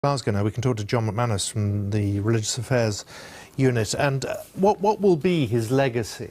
Glasgow now. We can talk to John McManus from the Religious Affairs Unit. And what will be his legacy?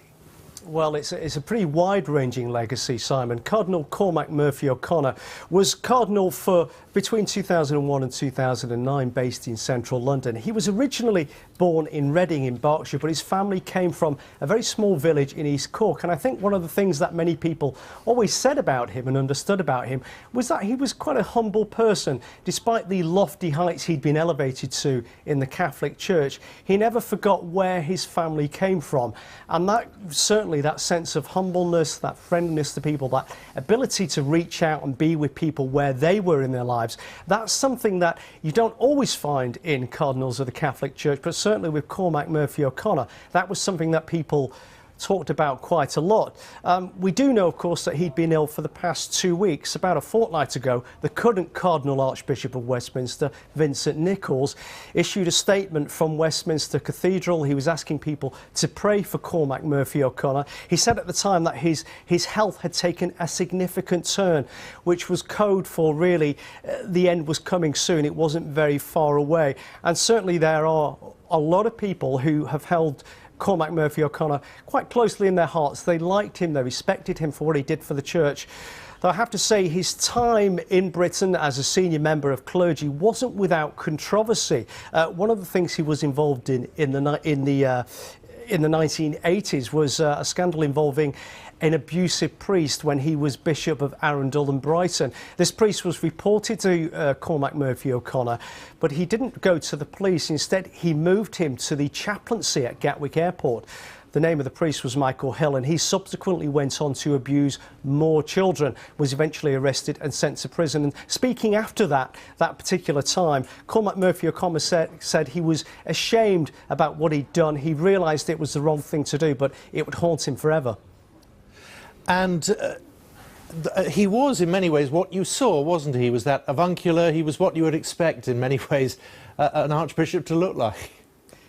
Well, it's a pretty wide-ranging legacy, Simon. Cardinal Cormac Murphy O'Connor was Cardinal for between 2001 and 2009, based in central London. He was originally born in Reading in Berkshire, but his family came from a very small village in East Cork. And I think one of the things that many people always said about him and understood about him was that he was quite a humble person. Despite the lofty heights he'd been elevated to in the Catholic Church, he never forgot where his family came from. And that certainly, that sense of humbleness, that friendliness to people, that ability to reach out and be with people where they were in their lives, that's something that you don't always find in cardinals of the Catholic Church, but certainly with Cormac Murphy O'Connor, that was something that people talked about quite a lot. We do know, of course, that he'd been ill for the past 2 weeks. About a fortnight ago, the current Cardinal Archbishop of Westminster, Vincent Nichols, issued a statement from Westminster Cathedral. He was asking people to pray for Cormac Murphy O'Connor. He said at the time that his health had taken a significant turn, which was code for really the end was coming soon. It wasn't very far away. And certainly there are a lot of people who have held Cormac Murphy O'Connor quite closely in their hearts. They liked him, they respected him for what he did for the church. Though I have to say his time in Britain as a senior member of clergy wasn't without controversy. One of the things he was involved in the 1980s was a scandal involving an abusive priest when he was Bishop of Arundel and Brighton. This priest was reported to Cormac Murphy O'Connor, but he didn't go to the police. Instead, he moved him to the chaplaincy at Gatwick Airport. The name of the priest was Michael Hill, and he subsequently went on to abuse more children, was eventually arrested and sent to prison. And speaking after that particular time, Cormac Murphy O'Connor said he was ashamed about what he'd done. He realised it was the wrong thing to do, but it would haunt him forever. And he was, in many ways, what you saw, wasn't he? He was that avuncular. He was what you would expect, in many ways, an archbishop to look like.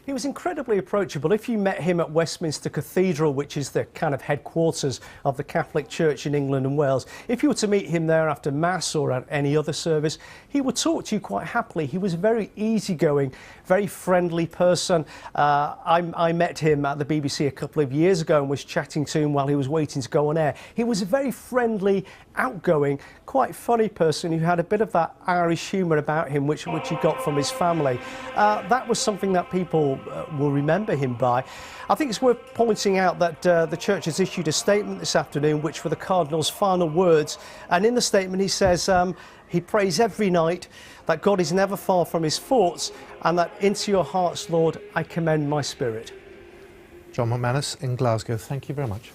He was incredibly approachable. If you met him at Westminster Cathedral, which is the kind of headquarters of the Catholic Church in England and Wales, if you were to meet him there after Mass or at any other service, he would talk to you quite happily. He was a very easygoing, very friendly person. I met him at the BBC a couple of years ago and was chatting to him while he was waiting to go on air. He was a very friendly, outgoing, quite funny person who had a bit of that Irish humour about him, which he got from his family. That was something that people will remember him by. I think it's worth pointing out that the Church has issued a statement this afternoon, which were the Cardinal's final words. And in the statement he says he prays every night that God is never far from his thoughts, and that into your hearts, Lord, I commend my spirit. John McManus in Glasgow, thank you very much.